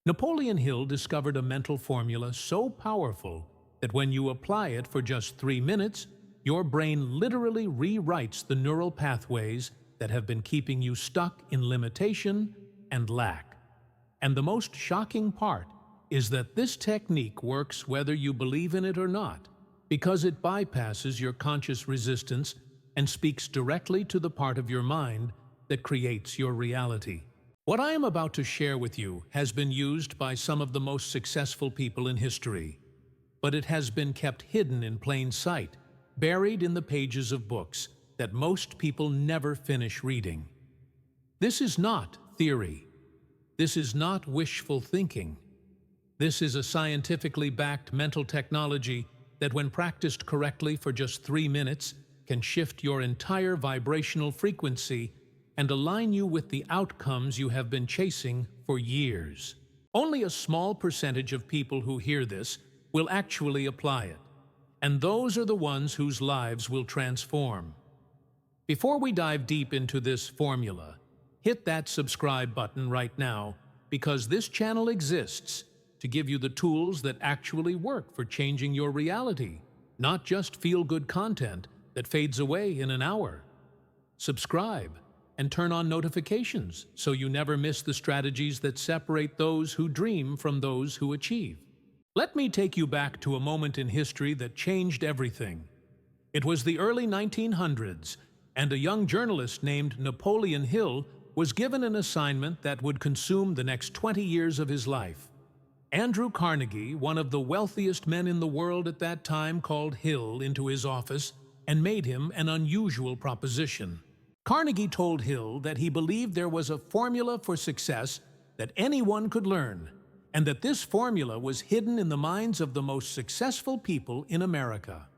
Napoleon Hill discovered a mental formula so powerful that when you apply it for just 3 minutes, your brain literally rewrites the neural pathways that have been keeping you stuck in limitation and lack. And the most shocking part is that this technique works whether you believe in it or not, because it bypasses your conscious resistance and speaks directly to the part of your mind that creates your reality. What I am about to share with you has been used by some of the most successful people in history, but it has been kept hidden in plain sight, buried in the pages of books that most people never finish reading. This is not theory. This is not wishful thinking. This is a scientifically backed mental technology that, when practiced correctly for just 3 minutes, can shift your entire vibrational frequency and align you with the outcomes you have been chasing for years. Only a small percentage of people who hear this will actually apply it, and those are the ones whose lives will transform. Before we dive deep into this formula, hit that subscribe button right now, because this channel exists to give you the tools that actually work for changing your reality, not just feel-good content that fades away in an hour. Subscribe and turn on notifications so you never miss the strategies that separate those who dream from those who achieve. Let me take you back to a moment in history that changed everything. It was the early 1900s, and a young journalist named Napoleon Hill was given an assignment that would consume the next 20 years of his life. Andrew Carnegie, one of the wealthiest men in the world at that time, called Hill into his office and made him an unusual proposition. Carnegie told Hill that he believed there was a formula for success that anyone could learn, and that this formula was hidden in the minds of the most successful people in America.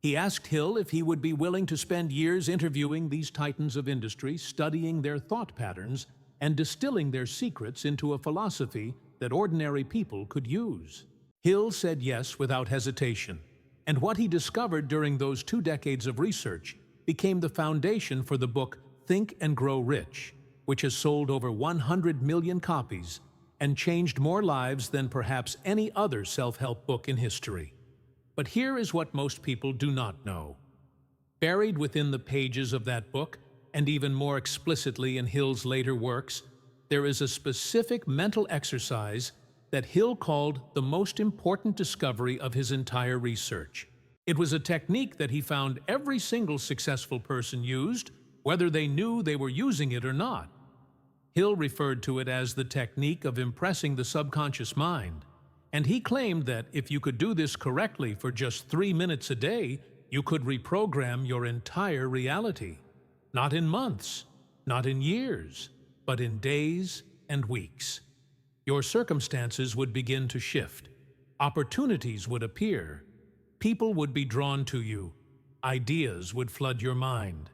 He asked Hill if he would be willing to spend years interviewing these titans of industry, studying their thought patterns, and distilling their secrets into a philosophy that ordinary people could use. Hill said yes without hesitation, and what he discovered during those 2 decades of research became the foundation for the book Think and Grow Rich, which has sold over 100 million copies and changed more lives than perhaps any other self-help book in history. But here is what most people do not know. Buried within the pages of that book, and even more explicitly in Hill's later works, there is a specific mental exercise that Hill called the most important discovery of his entire research. It was a technique that he found every single successful person used, whether they knew they were using it or not. Hill referred to it as the technique of impressing the subconscious mind, and he claimed that if you could do this correctly for just 3 minutes a day, you could reprogram your entire reality. Not in months, not in years, but in days and weeks. Your circumstances would begin to shift. Opportunities would appear. People would be drawn to you. Ideas would flood your mind.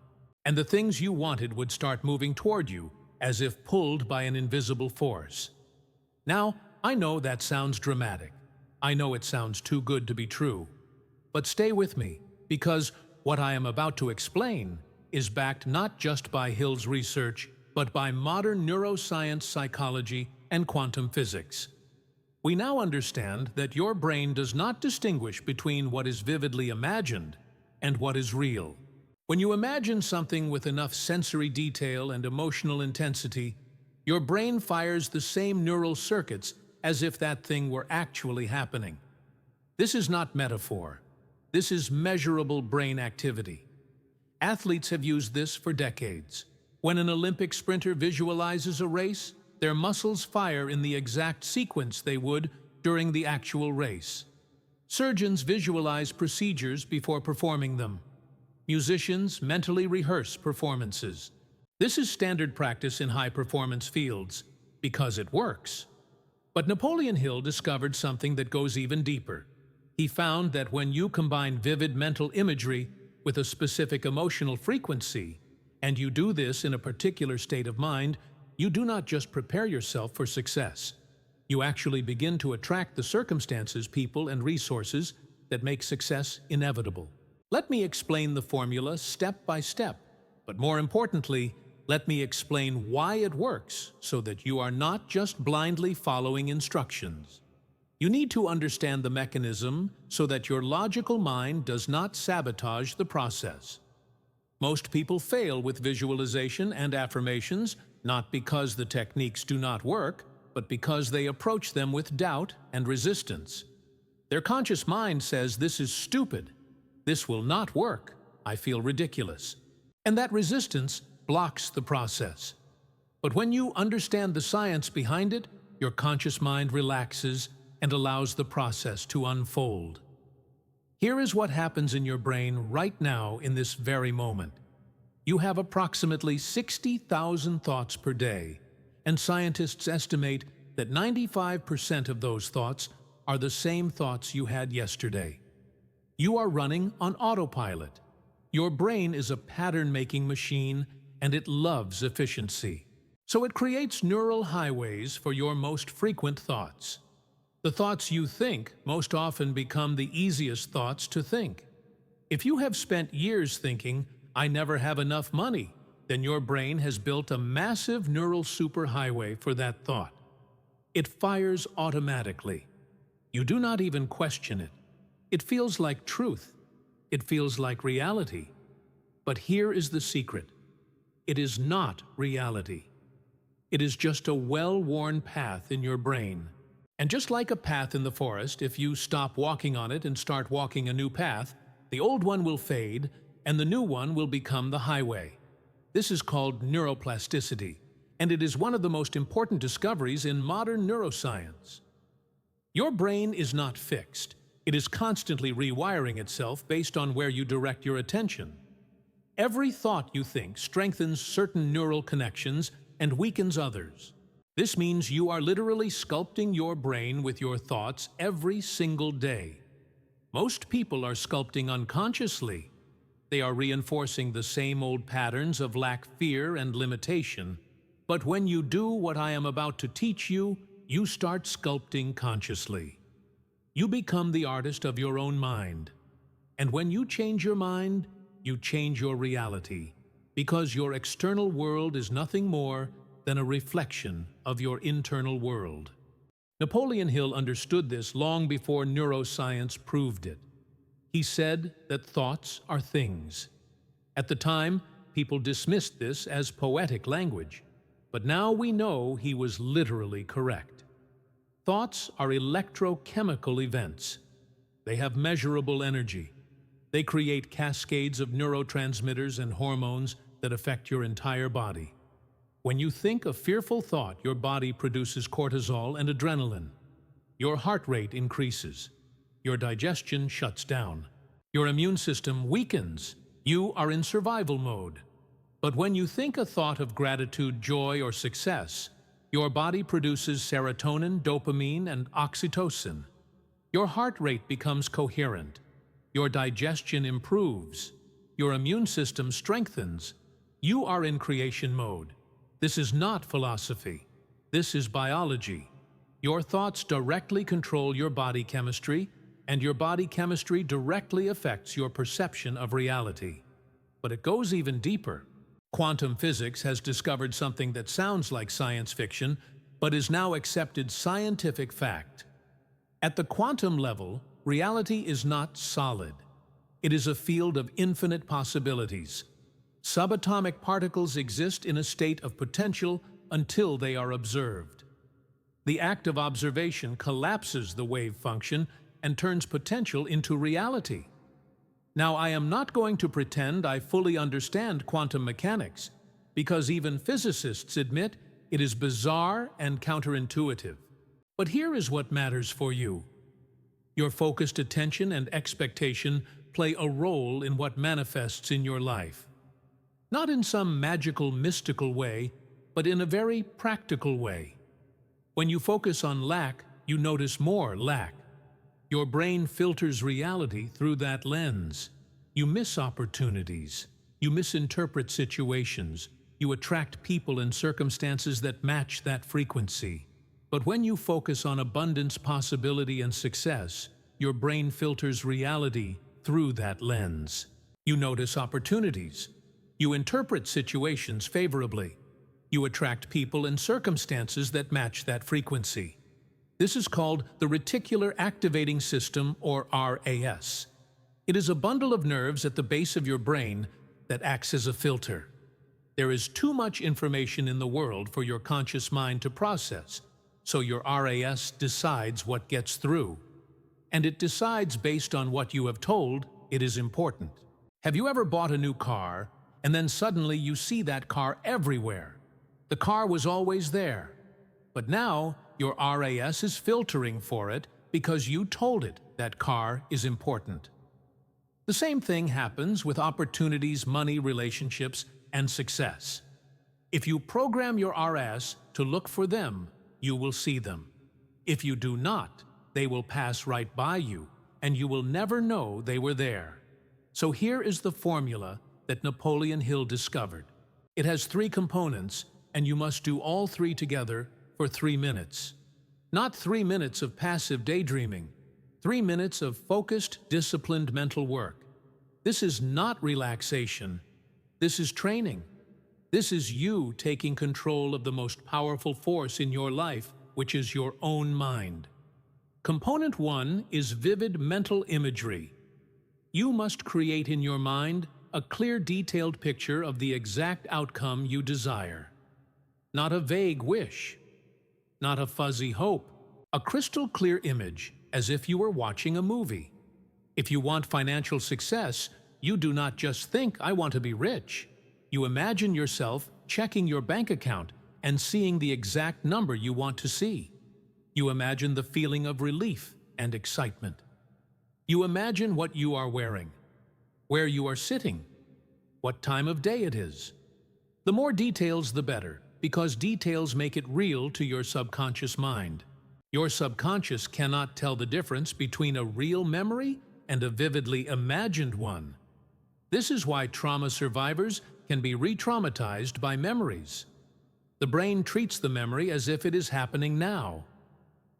And the things you wanted would start moving toward you, as if pulled by an invisible force. Now, I know that sounds dramatic. I know it sounds too good to be true. But stay with me, because what I am about to explain is backed not just by Hill's research, but by modern neuroscience, psychology, and quantum physics. We now understand that your brain does not distinguish between what is vividly imagined and what is real. When you imagine something with enough sensory detail and emotional intensity, your brain fires the same neural circuits as if that thing were actually happening. This is not metaphor. This is measurable brain activity. Athletes have used this for decades. When an Olympic sprinter visualizes a race, their muscles fire in the exact sequence they would during the actual race. Surgeons visualize procedures before performing them. Musicians mentally rehearse performances. This is standard practice in high-performance fields, because it works. But Napoleon Hill discovered something that goes even deeper. He found that when you combine vivid mental imagery with a specific emotional frequency, and you do this in a particular state of mind, you do not just prepare yourself for success. You actually begin to attract the circumstances, people, and resources that make success inevitable. Let me explain the formula step by step, but more importantly, Let me explain why it works so that you are not just blindly following instructions. You need to understand the mechanism so that your logical mind does not sabotage the process. Most people fail with visualization and affirmations not because the techniques do not work, but because they approach them with doubt and resistance. Their conscious mind says, "This is stupid. This will not work. I feel ridiculous." And that resistance blocks the process. But when you understand the science behind it, your conscious mind relaxes and allows the process to unfold. Here is what happens in your brain right now in this very moment. You have approximately 60,000 thoughts per day, and scientists estimate that 95% of those thoughts are the same thoughts you had yesterday. You are running on autopilot. Your brain is a pattern-making machine, and it loves efficiency. So it creates neural highways for your most frequent thoughts. The thoughts you think most often become the easiest thoughts to think. If you have spent years thinking, "I never have enough money," then your brain has built a massive neural superhighway for that thought. It fires automatically. You do not even question it. It feels like truth. It feels like reality. But here is the secret. It is not reality. It is just a well-worn path in your brain. And just like a path in the forest, if you stop walking on it and start walking a new path, the old one will fade and the new one will become the highway. This is called neuroplasticity, and it is one of the most important discoveries in modern neuroscience. Your brain is not fixed. It is constantly rewiring itself based on where you direct your attention. Every thought you think strengthens certain neural connections and weakens others. This means you are literally sculpting your brain with your thoughts every single day. Most people are sculpting unconsciously. They are reinforcing the same old patterns of lack, fear, and limitation. But when you do what I am about to teach you, you start sculpting consciously. You become the artist of your own mind. And when you change your mind, you change your reality, because your external world is nothing more than a reflection of your internal world. Napoleon Hill understood this long before neuroscience proved it. He said that thoughts are things. At the time, people dismissed this as poetic language, but now we know he was literally correct. Thoughts are electrochemical events. They have measurable energy. They create cascades of neurotransmitters and hormones that affect your entire body. When you think a fearful thought, your body produces cortisol and adrenaline. Your heart rate increases. Your digestion shuts down. Your immune system weakens. You are in survival mode. But when you think a thought of gratitude, joy, or success, your body produces serotonin, dopamine, and oxytocin. Your heart rate becomes coherent. Your digestion improves. Your immune system strengthens. You are in creation mode. This is not philosophy. This is biology. Your thoughts directly control your body chemistry, and your body chemistry directly affects your perception of reality. But it goes even deeper. Quantum physics has discovered something that sounds like science fiction, but is now accepted scientific fact. At the quantum level, reality is not solid. It is a field of infinite possibilities. Subatomic particles exist in a state of potential until they are observed. The act of observation collapses the wave function and turns potential into reality. Now, I am not going to pretend I fully understand quantum mechanics, because even physicists admit it is bizarre and counterintuitive. But here is what matters for you. Your focused attention and expectation play a role in what manifests in your life. Not in some magical, mystical way, but in a very practical way. When you focus on lack, you notice more lack. Your brain filters reality through that lens. You miss opportunities. You misinterpret situations. You attract people and circumstances that match that frequency. But when you focus on abundance, possibility, and success, your brain filters reality through that lens. You notice opportunities. You interpret situations favorably. You attract people and circumstances that match that frequency. This is called the Reticular Activating System, or RAS. It is a bundle of nerves at the base of your brain that acts as a filter. There is too much information in the world for your conscious mind to process, so your RAS decides what gets through. And it decides based on what you have told it is important. Have you ever bought a new car, and then suddenly you see that car everywhere? The car was always there, but now your RAS is filtering for it because you told it that car is important. The same thing happens with opportunities, money, relationships, and success. If you program your RAS to look for them, you will see them. If you do not, they will pass right by you, and you will never know they were there. So here is the formula that Napoleon Hill discovered. It has 3 components, and you must do all 3 together for 3 minutes. Not 3 minutes of passive daydreaming, 3 minutes of focused, disciplined mental work. This is not relaxation. This is training. This is you taking control of the most powerful force in your life, which is your own mind. Component 1 is vivid mental imagery. You must create in your mind a clear, detailed picture of the exact outcome you desire. Not a vague wish, not a fuzzy hope, a crystal clear image, as if you were watching a movie. If you want financial success, you do not just think, "I want to be rich." You imagine yourself checking your bank account and seeing the exact number you want to see. You imagine the feeling of relief and excitement. You imagine what you are wearing, where you are sitting, what time of day it is. The more details, the better, because details make it real to your subconscious mind. Your subconscious cannot tell the difference between a real memory and a vividly imagined one. This is why trauma survivors can be re-traumatized by memories. The brain treats the memory as if it is happening now.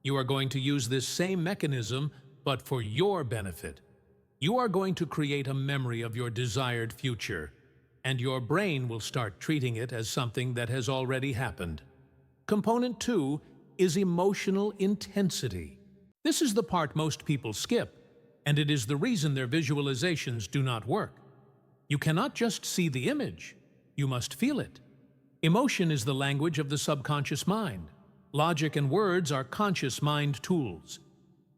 You are going to use this same mechanism, but for your benefit. You are going to create a memory of your desired future, and your brain will start treating it as something that has already happened. Component 2 is emotional intensity. This is the part most people skip, and it is the reason their visualizations do not work. You cannot just see the image, you must feel it. Emotion is the language of the subconscious mind. Logic and words are conscious mind tools.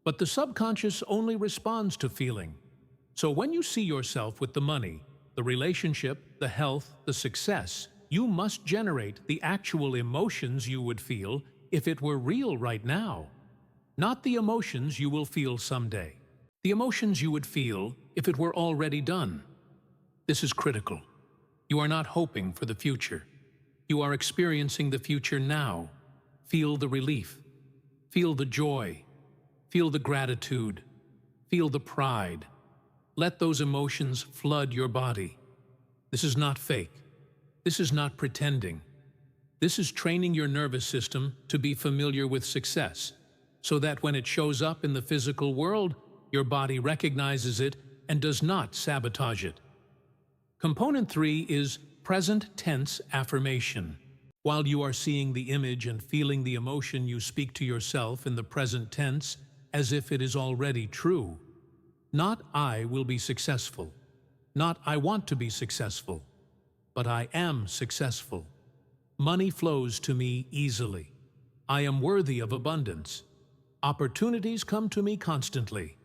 But the subconscious only responds to feeling. So when you see yourself with the money, the relationship, the health, the success, you must generate the actual emotions you would feel if it were real right now. Not the emotions you will feel someday. The emotions you would feel if it were already done. This is critical. You are not hoping for the future. You are experiencing the future now. Feel the relief. Feel the joy. Feel the gratitude. Feel the pride. Let those emotions flood your body. This is not fake. This is not pretending. This is training your nervous system to be familiar with success, so that when it shows up in the physical world, your body recognizes it and does not sabotage it. Component 3 is present tense affirmation. While you are seeing the image and feeling the emotion, you speak to yourself in the present tense as if it is already true. Not "I will be successful," not "I want to be successful," but "I am successful." Money flows to me easily. I am worthy of abundance. Opportunities come to me constantly.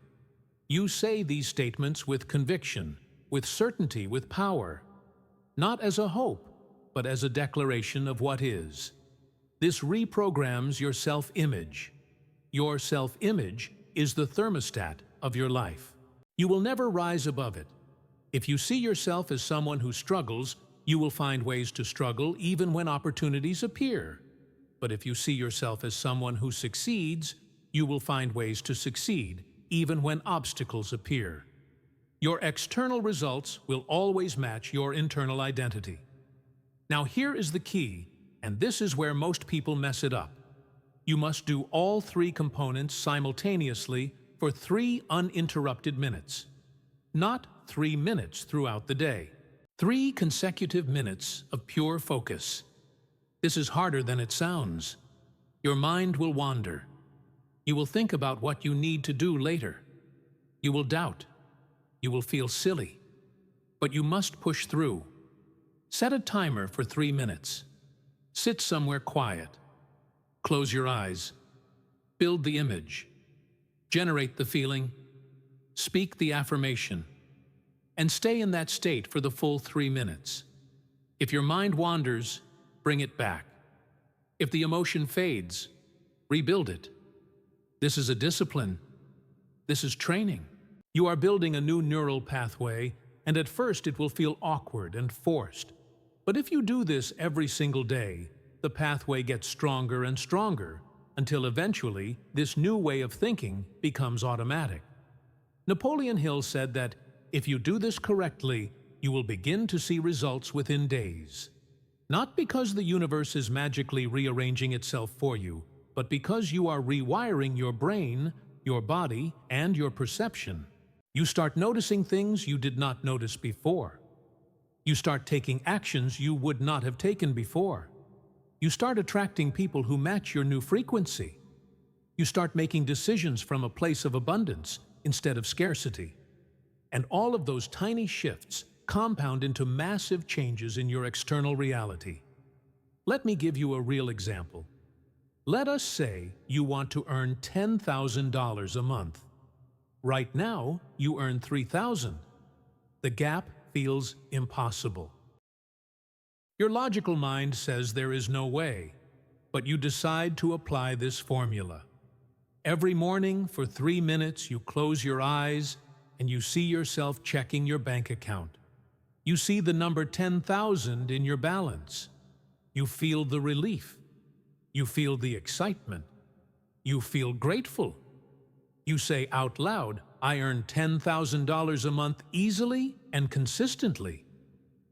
You say these statements with conviction, with certainty, with power, not as a hope, but as a declaration of what is. This reprograms your self-image. Your self-image is the thermostat of your life. You will never rise above it. If you see yourself as someone who struggles, you will find ways to struggle even when opportunities appear. But if you see yourself as someone who succeeds, you will find ways to succeed even when obstacles appear. Your external results will always match your internal identity. Now here is the key, and this is where most people mess it up. You must do all 3 components simultaneously for 3 uninterrupted minutes. Not 3 minutes throughout the day. 3 consecutive minutes of pure focus. This is harder than it sounds. Your mind will wander. You will think about what you need to do later. You will doubt. You will feel silly. But you must push through. Set a timer for 3 minutes. Sit somewhere quiet. Close your eyes. Build the image. Generate the feeling. Speak the affirmation. And stay in that state for the full 3 minutes. If your mind wanders, bring it back. If the emotion fades, rebuild it. This is a discipline. This is training. You are building a new neural pathway, and at first it will feel awkward and forced. But if you do this every single day, the pathway gets stronger and stronger, until eventually this new way of thinking becomes automatic. Napoleon Hill said that if you do this correctly, you will begin to see results within days. Not because the universe is magically rearranging itself for you, but because you are rewiring your brain, your body, and your perception. You start noticing things you did not notice before. You start taking actions you would not have taken before. You start attracting people who match your new frequency. You start making decisions from a place of abundance instead of scarcity. And all of those tiny shifts compound into massive changes in your external reality. Let me give you a real example. Let us say you want to earn $10,000 a month. Right now, you earn $3,000. The gap feels impossible. Your logical mind says there is no way, but you decide to apply this formula. Every morning for 3 minutes, you close your eyes and you see yourself checking your bank account. You see the number 10,000 in your balance. You feel the relief. You feel the excitement. You feel grateful. You say out loud, I earn $10,000 a month easily and consistently.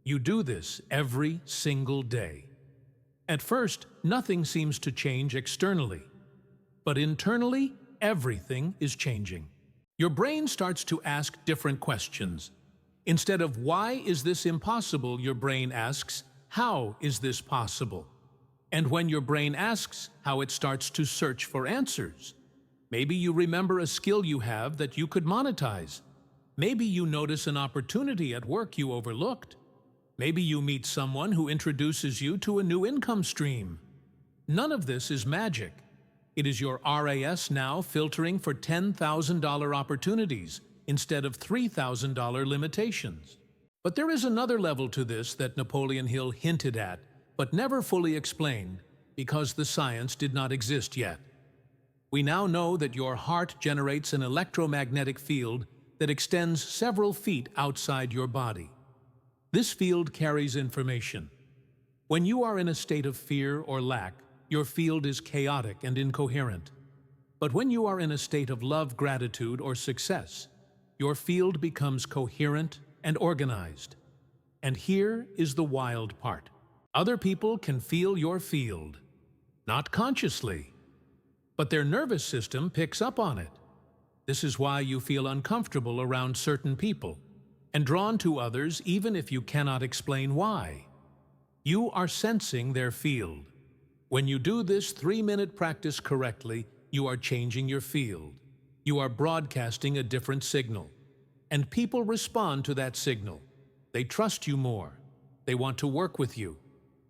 You do this every single day. At first, nothing seems to change externally, but internally, everything is changing. Your brain starts to ask different questions. Instead of why is this impossible, your brain asks, how is this possible? And when your brain asks how, it starts to search for answers. Maybe you remember a skill you have that you could monetize. Maybe you notice an opportunity at work you overlooked. Maybe you meet someone who introduces you to a new income stream. None of this is magic. It is your RAS now filtering for $10,000 opportunities instead of $3,000 limitations. But there is another level to this that Napoleon Hill hinted at, but never fully explained because the science did not exist yet. We now know that your heart generates an electromagnetic field that extends several feet outside your body. This field carries information. When you are in a state of fear or lack, your field is chaotic and incoherent. But when you are in a state of love, gratitude, or success, your field becomes coherent and organized. And here is the wild part. Other people can feel your field, not consciously, but their nervous system picks up on it. This is why you feel uncomfortable around certain people and drawn to others even if you cannot explain why. You are sensing their field. When you do this 3-minute practice correctly, you are changing your field. You are broadcasting a different signal. And people respond to that signal. They trust you more. They want to work with you.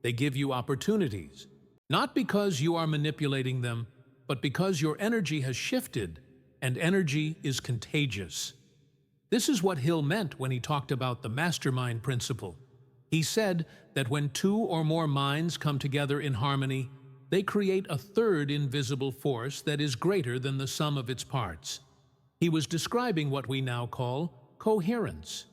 They give you opportunities. Not because you are manipulating them, but because your energy has shifted, and energy is contagious. This is what Hill meant when he talked about the mastermind principle. He said that when 2 or more minds come together in harmony, they create a third invisible force that is greater than the sum of its parts. He was describing what we now call coherence.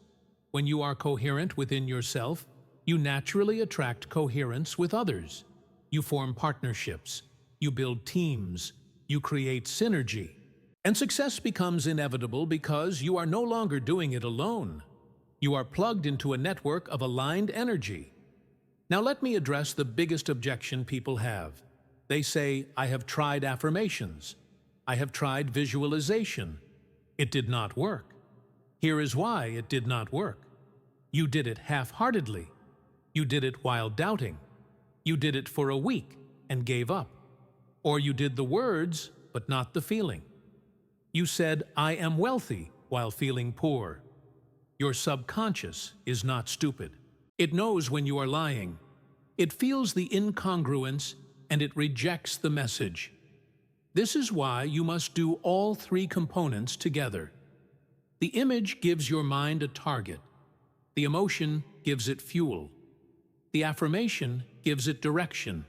When you are coherent within yourself, you naturally attract coherence with others. You form partnerships, you build teams, you create synergy. And success becomes inevitable because you are no longer doing it alone. You are plugged into a network of aligned energy. Now let me address the biggest objection people have. They say, I have tried affirmations. I have tried visualization. It did not work. Here is why it did not work. You did it half-heartedly. You did it while doubting. You did it for a week and gave up. Or you did the words, but not the feeling. You said, "I am wealthy," while feeling poor. Your subconscious is not stupid. It knows when you are lying. It feels the incongruence and it rejects the message. This is why you must do all three components together. The image gives your mind a target. The emotion gives it fuel. The affirmation gives it direction.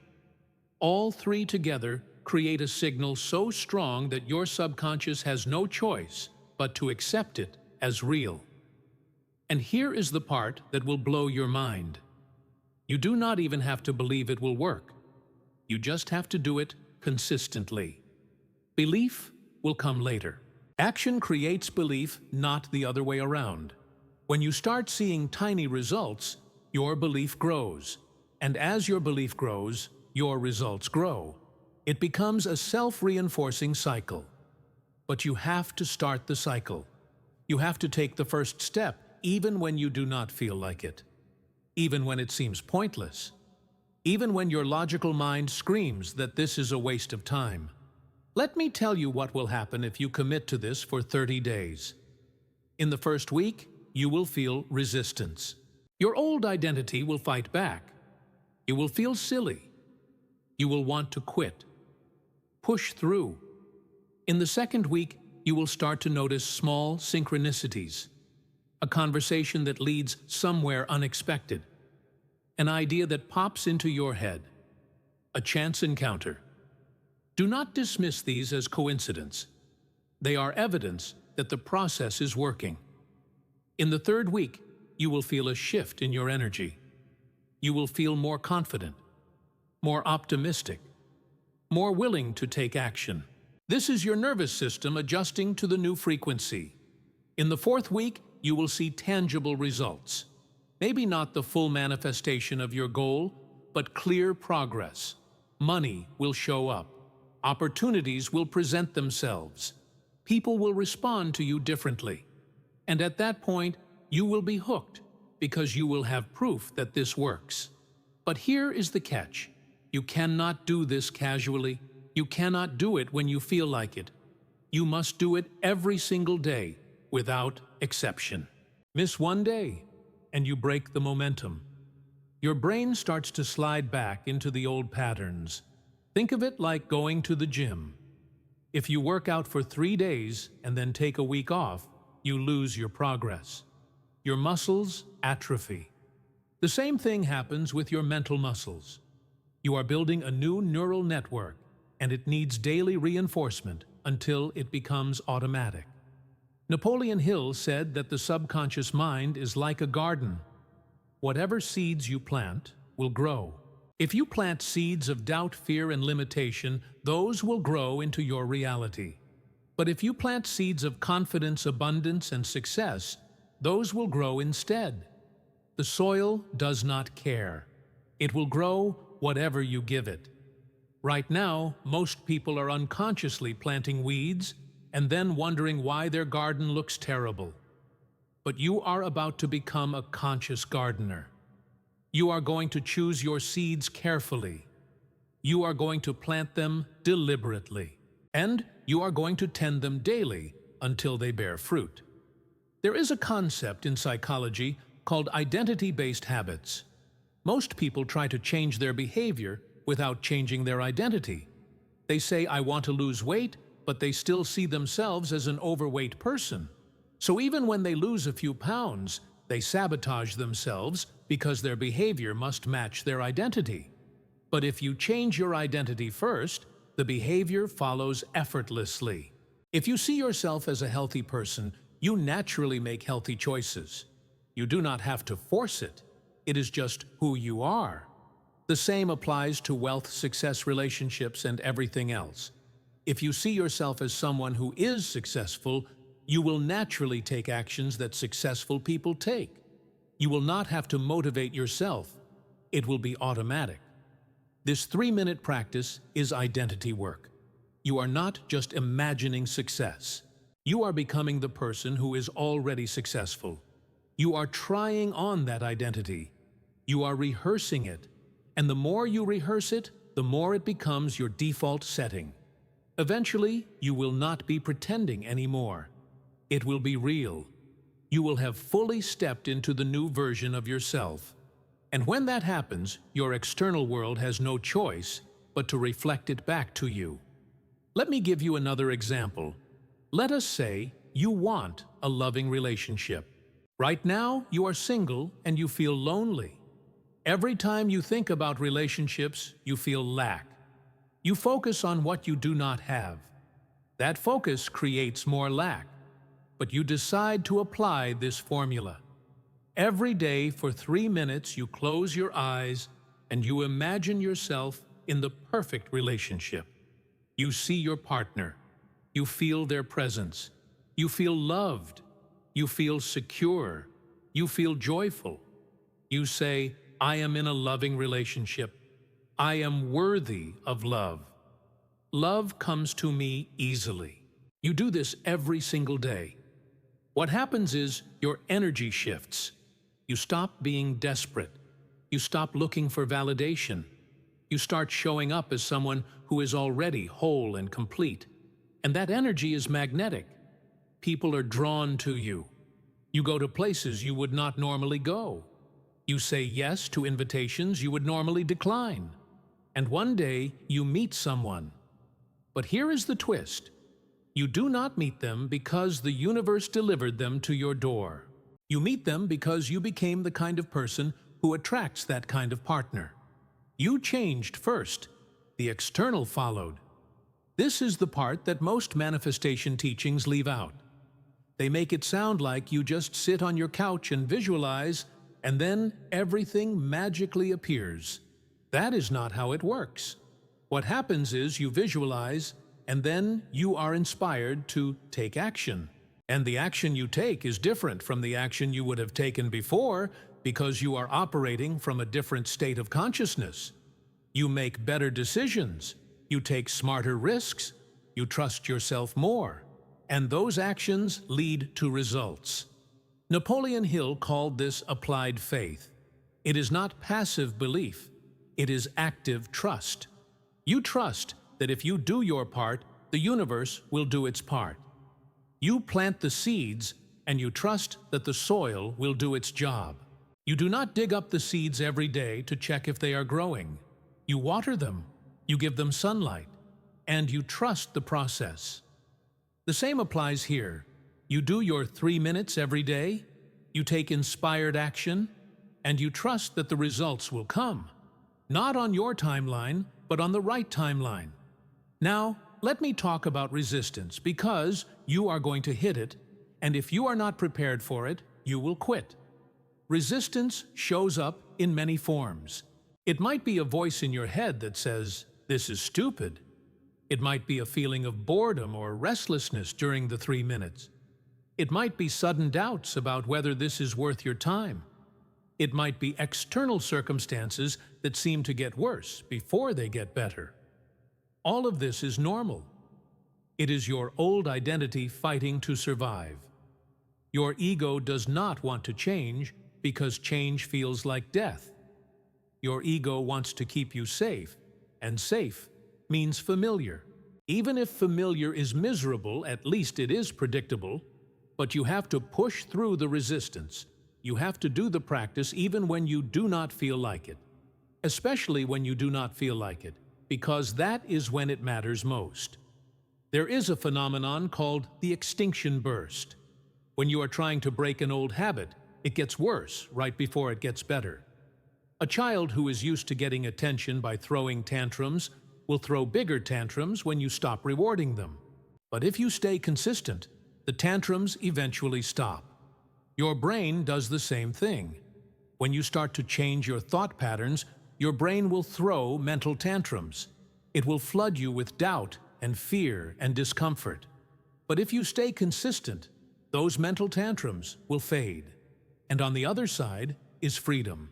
All three together create a signal so strong that your subconscious has no choice but to accept it as real. And here is the part that will blow your mind. You do not even have to believe it will work. You just have to do it consistently. Belief will come later. Action creates belief, not the other way around. When you start seeing tiny results, your belief grows. And as your belief grows, your results grow. It becomes a self-reinforcing cycle. But you have to start the cycle. You have to take the first step, even when you do not feel like it. Even when it seems pointless. Even when your logical mind screams that this is a waste of time. Let me tell you what will happen if you commit to this for 30 days. In the first week, you will feel resistance. Your old identity will fight back. You will feel silly. You will want to quit. Push through. In the second week, you will start to notice small synchronicities. A conversation that leads somewhere unexpected. An idea that pops into your head. A chance encounter. Do not dismiss these as coincidence. They are evidence that the process is working. In the third week, you will feel a shift in your energy. You will feel more confident, more optimistic, more willing to take action. This is your nervous system adjusting to the new frequency. In the fourth week, you will see tangible results. Maybe not the full manifestation of your goal, but clear progress. Money will show up. Opportunities will present themselves. People will respond to you differently. And at that point, you will be hooked because you will have proof that this works. But here is the catch. You cannot do this casually. You cannot do it when you feel like it. You must do it every single day, without exception. Miss one day, and you break the momentum. Your brain starts to slide back into the old patterns. Think of it like going to the gym. If you work out for 3 days and then take a week off, you lose your progress. Your muscles atrophy. The same thing happens with your mental muscles. You are building a new neural network, and it needs daily reinforcement until it becomes automatic. Napoleon Hill said that the subconscious mind is like a garden. Whatever seeds you plant will grow. If you plant seeds of doubt, fear, and limitation, those will grow into your reality. But if you plant seeds of confidence, abundance, and success, those will grow instead. The soil does not care. It will grow whatever you give it. Right now, most people are unconsciously planting weeds and then wondering why their garden looks terrible. But you are about to become a conscious gardener. You are going to choose your seeds carefully. You are going to plant them deliberately. And you are going to tend them daily until they bear fruit. There is a concept in psychology called identity-based habits. Most people try to change their behavior without changing their identity. They say, "I want to lose weight," but they still see themselves as an overweight person. So even when they lose a few pounds, they sabotage themselves because their behavior must match their identity. But if you change your identity first, the behavior follows effortlessly. If you see yourself as a healthy person, you naturally make healthy choices. You do not have to force it. It is just who you are. The same applies to wealth, success, relationships, and everything else. If you see yourself as someone who is successful, you will naturally take actions that successful people take. You will not have to motivate yourself. It will be automatic. This 3-minute practice is identity work. You are not just imagining success. You are becoming the person who is already successful. You are trying on that identity. You are rehearsing it. And the more you rehearse it, the more it becomes your default setting. Eventually, you will not be pretending anymore. It will be real. You will have fully stepped into the new version of yourself. And when that happens, your external world has no choice but to reflect it back to you. Let me give you another example. Let us say you want a loving relationship. Right now, you are single and you feel lonely. Every time you think about relationships, you feel lack. You focus on what you do not have. That focus creates more lack. But you decide to apply this formula. Every day for 3 minutes, you close your eyes and you imagine yourself in the perfect relationship. You see your partner. You feel their presence. You feel loved. You feel secure. You feel joyful. You say, I am in a loving relationship. I am worthy of love. Love comes to me easily. You do this every single day. What happens is your energy shifts. You stop being desperate. You stop looking for validation. You start showing up as someone who is already whole and complete. And that energy is magnetic. People are drawn to you. You go to places you would not normally go. You say yes to invitations you would normally decline. And one day you meet someone. But here is the twist. You do not meet them because the universe delivered them to your door. You meet them because you became the kind of person who attracts that kind of partner. You changed first. The external followed. This is the part that most manifestation teachings leave out. They make it sound like you just sit on your couch and visualize, and then everything magically appears. That is not how it works. What happens is you visualize, and then you are inspired to take action. And the action you take is different from the action you would have taken before because you are operating from a different state of consciousness. You make better decisions. You take smarter risks. You trust yourself more. And those actions lead to results. Napoleon Hill called this applied faith. It is not passive belief. It is active trust. You trust that if you do your part, the universe will do its part. You plant the seeds, and you trust that the soil will do its job. You do not dig up the seeds every day to check if they are growing. You water them, you give them sunlight, and you trust the process. The same applies here. You do your 3 minutes every day, you take inspired action, and you trust that the results will come. Not on your timeline, but on the right timeline. Now, let me talk about resistance because you are going to hit it, and if you are not prepared for it, you will quit. Resistance shows up in many forms. It might be a voice in your head that says, "This is stupid." It might be a feeling of boredom or restlessness during the 3 minutes. It might be sudden doubts about whether this is worth your time. It might be external circumstances that seem to get worse before they get better. All of this is normal. It is your old identity fighting to survive. Your ego does not want to change because change feels like death. Your ego wants to keep you safe, and safe means familiar. Even if familiar is miserable, at least it is predictable, but you have to push through the resistance. You have to do the practice even when you do not feel like it, especially when you do not feel like it, because that is when it matters most. There is a phenomenon called the extinction burst. When you are trying to break an old habit, it gets worse right before it gets better. A child who is used to getting attention by throwing tantrums will throw bigger tantrums when you stop rewarding them. But if you stay consistent, the tantrums eventually stop. Your brain does the same thing. When you start to change your thought patterns, your brain will throw mental tantrums. It will flood you with doubt and fear and discomfort. But if you stay consistent, those mental tantrums will fade. And on the other side is freedom.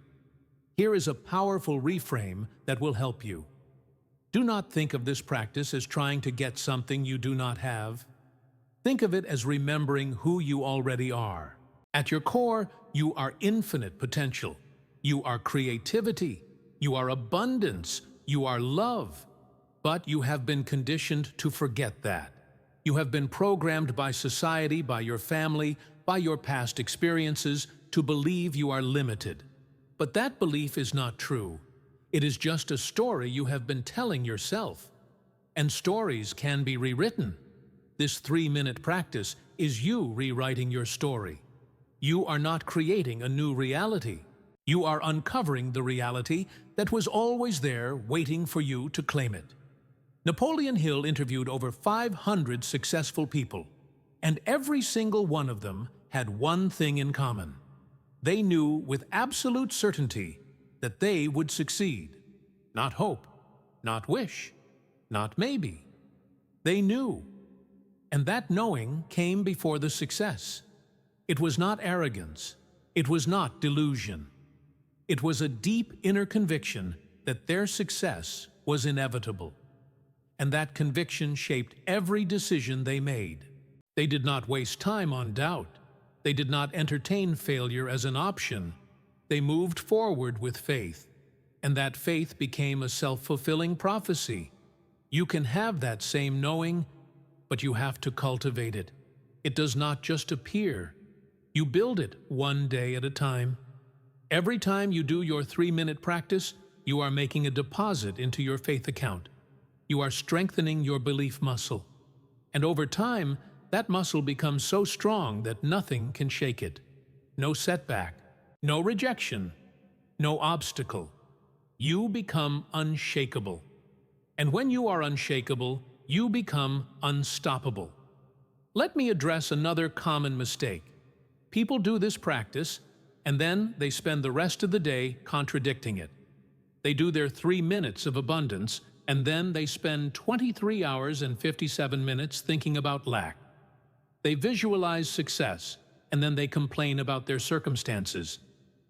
Here is a powerful reframe that will help you. Do not think of this practice as trying to get something you do not have. Think of it as remembering who you already are. At your core, you are infinite potential. You are creativity. You are abundance. You are love. But you have been conditioned to forget that. You have been programmed by society, by your family, by your past experiences to believe you are limited. But that belief is not true. It is just a story you have been telling yourself. And stories can be rewritten. This 3-minute practice is you rewriting your story. You are not creating a new reality. You are uncovering the reality that was always there waiting for you to claim it. Napoleon Hill interviewed over 500 successful people, and every single one of them had one thing in common. They knew with absolute certainty that they would succeed. Not hope, not wish, not maybe. They knew. And that knowing came before the success. It was not arrogance. It was not delusion. It was a deep inner conviction that their success was inevitable. And that conviction shaped every decision they made. They did not waste time on doubt. They did not entertain failure as an option. They moved forward with faith. And that faith became a self-fulfilling prophecy. You can have that same knowing, but you have to cultivate it. It does not just appear. You build it one day at a time. Every time you do your 3-minute practice, you are making a deposit into your faith account. You are strengthening your belief muscle. And over time, that muscle becomes so strong that nothing can shake it. No setback, no rejection, no obstacle. You become unshakable. And when you are unshakable, you become unstoppable. Let me address another common mistake. People do this practice, and then they spend the rest of the day contradicting it. They do their 3 minutes of abundance, and then they spend 23 hours and 57 minutes thinking about lack. They visualize success, and then they complain about their circumstances.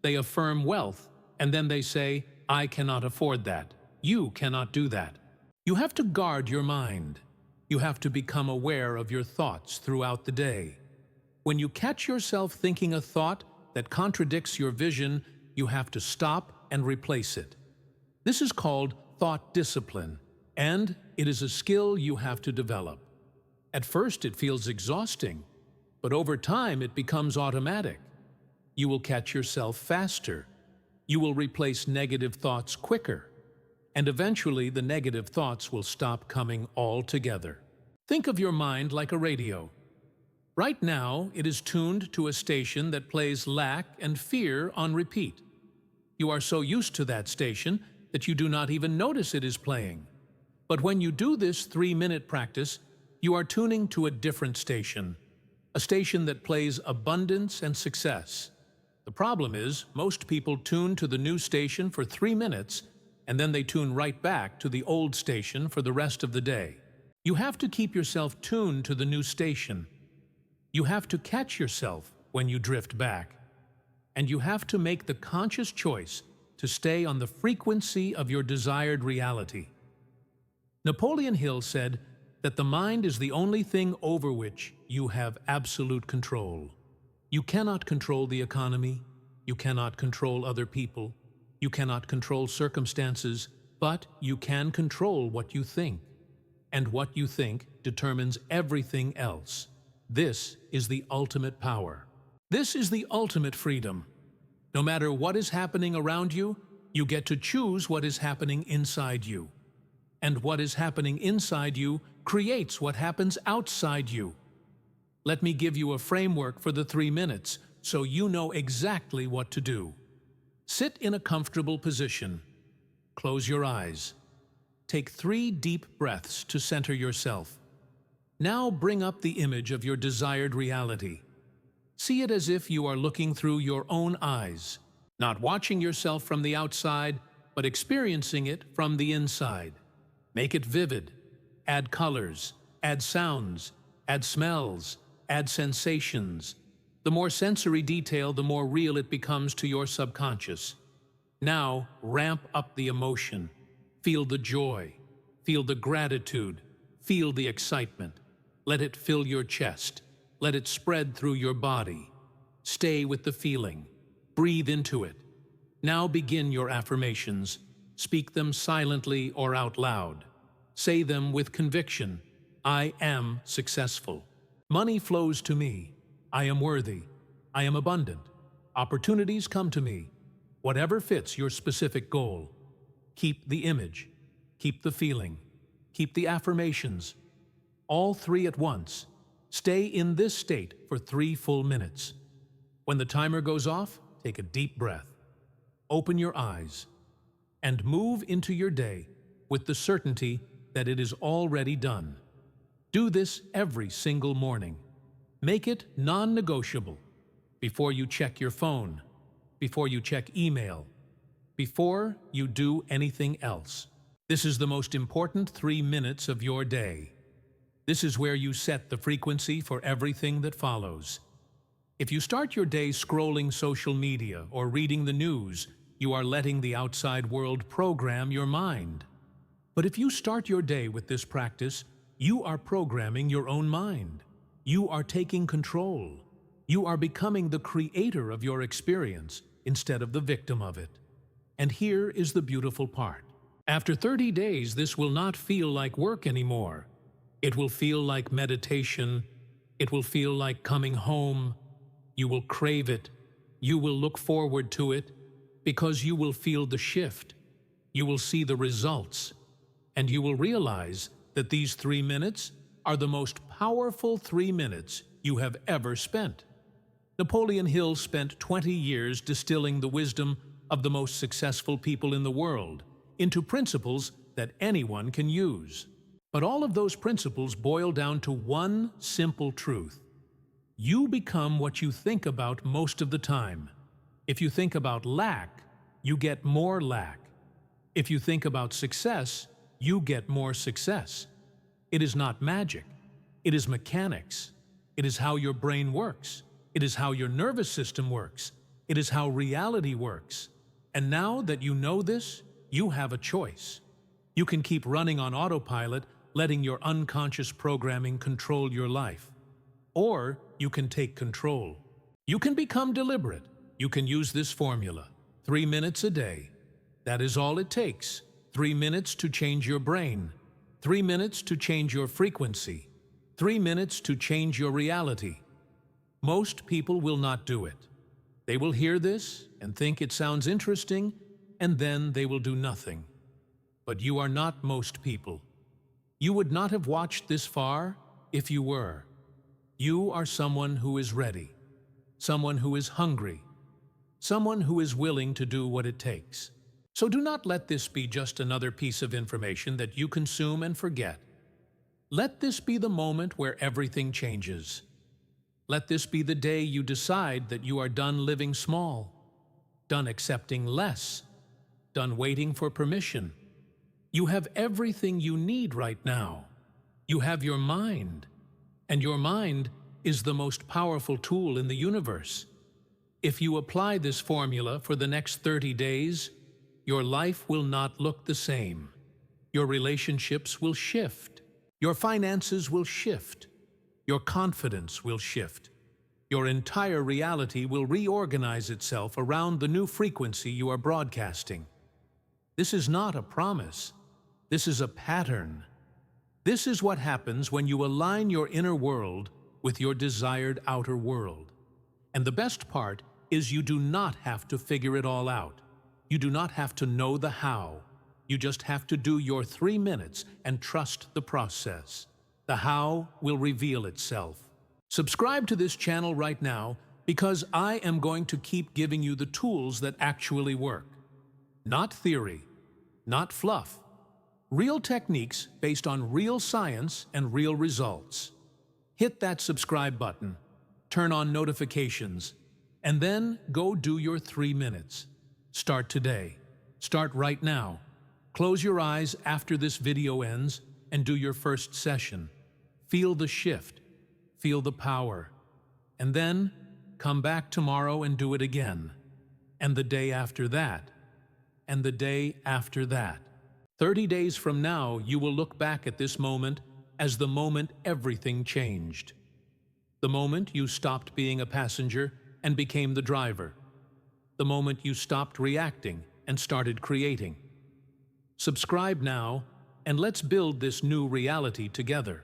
They affirm wealth, and then they say, "I cannot afford that. You cannot do that." You have to guard your mind. You have to become aware of your thoughts throughout the day. When you catch yourself thinking a thought that contradicts your vision, you have to stop and replace it. This is called thought discipline, and it is a skill you have to develop. At first it feels exhausting, but over time it becomes automatic. You will catch yourself faster. You will replace negative thoughts quicker, and eventually the negative thoughts will stop coming altogether. Think of your mind like a radio. Right now, it is tuned to a station that plays lack and fear on repeat. You are so used to that station that you do not even notice it is playing. But when you do this 3-minute practice, you are tuning to a different station, a station that plays abundance and success. The problem is, most people tune to the new station for 3 minutes, and then they tune right back to the old station for the rest of the day. You have to keep yourself tuned to the new station. You have to catch yourself when you drift back. And you have to make the conscious choice to stay on the frequency of your desired reality. Napoleon Hill said that the mind is the only thing over which you have absolute control. You cannot control the economy. You cannot control other people. You cannot control circumstances, but you can control what you think. And what you think determines everything else. This is the ultimate power. This is the ultimate freedom. No matter what is happening around you, you get to choose what is happening inside you. And what is happening inside you creates what happens outside you. Let me give you a framework for the 3 minutes so you know exactly what to do. Sit in a comfortable position. Close your eyes. Take 3 deep breaths to center yourself. Now bring up the image of your desired reality. See it as if you are looking through your own eyes, not watching yourself from the outside, but experiencing it from the inside. Make it vivid. Add colors, add sounds, add smells, add sensations. The more sensory detail, the more real it becomes to your subconscious. Now, ramp up the emotion. Feel the joy. Feel the gratitude. Feel the excitement. Let it fill your chest. Let it spread through your body. Stay with the feeling. Breathe into it. Now begin your affirmations. Speak them silently or out loud. Say them with conviction. I am successful. Money flows to me. I am worthy. I am abundant. Opportunities come to me. Whatever fits your specific goal. Keep the image. Keep the feeling. Keep the affirmations. All three at once. Stay in this state for 3 full minutes. When the timer goes off, take a deep breath. Open your eyes and move into your day with the certainty that it is already done. Do this every single morning. Make it non-negotiable. Before you check your phone, before you check email, before you do anything else. This is the most important 3 minutes of your day. This is where you set the frequency for everything that follows. If you start your day scrolling social media or reading the news, you are letting the outside world program your mind. But if you start your day with this practice, you are programming your own mind. You are taking control. You are becoming the creator of your experience instead of the victim of it. And here is the beautiful part. After 30 days, this will not feel like work anymore. It will feel like meditation. It will feel like coming home. You will crave it. You will look forward to it because you will feel the shift. You will see the results. And you will realize that these 3 minutes are the most powerful 3 minutes you have ever spent. Napoleon Hill spent 20 years distilling the wisdom of the most successful people in the world into principles that anyone can use. But all of those principles boil down to one simple truth. You become what you think about most of the time. If you think about lack, you get more lack. If you think about success, you get more success. It is not magic. It is mechanics. It is how your brain works. It is how your nervous system works. It is how reality works. And now that you know this, you have a choice. You can keep running on autopilot, letting your unconscious programming control your life. Or you can take control. You can become deliberate. You can use this formula. 3 minutes a day. That is all it takes. 3 minutes to change your brain. 3 minutes to change your frequency. 3 minutes to change your reality. Most people will not do it. They will hear this and think it sounds interesting, and then they will do nothing. But you are not most people. You would not have watched this far if you were. You are someone who is ready, someone who is hungry, someone who is willing to do what it takes. So do not let this be just another piece of information that you consume and forget. Let this be the moment where everything changes. Let this be the day you decide that you are done living small, done accepting less, done waiting for permission. You have everything you need right now. You have your mind, and your mind is the most powerful tool in the universe. If you apply this formula for the next 30 days, your life will not look the same. Your relationships will shift. Your finances will shift. Your confidence will shift. Your entire reality will reorganize itself around the new frequency you are broadcasting. This is not a promise. This is a pattern. This is what happens when you align your inner world with your desired outer world. And the best part is you do not have to figure it all out. You do not have to know the how. You just have to do your 3 minutes and trust the process. The how will reveal itself. Subscribe to this channel right now because I am going to keep giving you the tools that actually work. Not theory, not fluff. Real techniques based on real science and real results. Hit that subscribe button, turn on notifications, and then go do your 3 minutes. Start today. Start right now. Close your eyes after this video ends and do your first session. Feel the shift. Feel the power. And then come back tomorrow and do it again. And the day after that. And the day after that. 30 days from now, you will look back at this moment as the moment everything changed. The moment you stopped being a passenger and became the driver. The moment you stopped reacting and started creating. Subscribe now, and let's build this new reality together.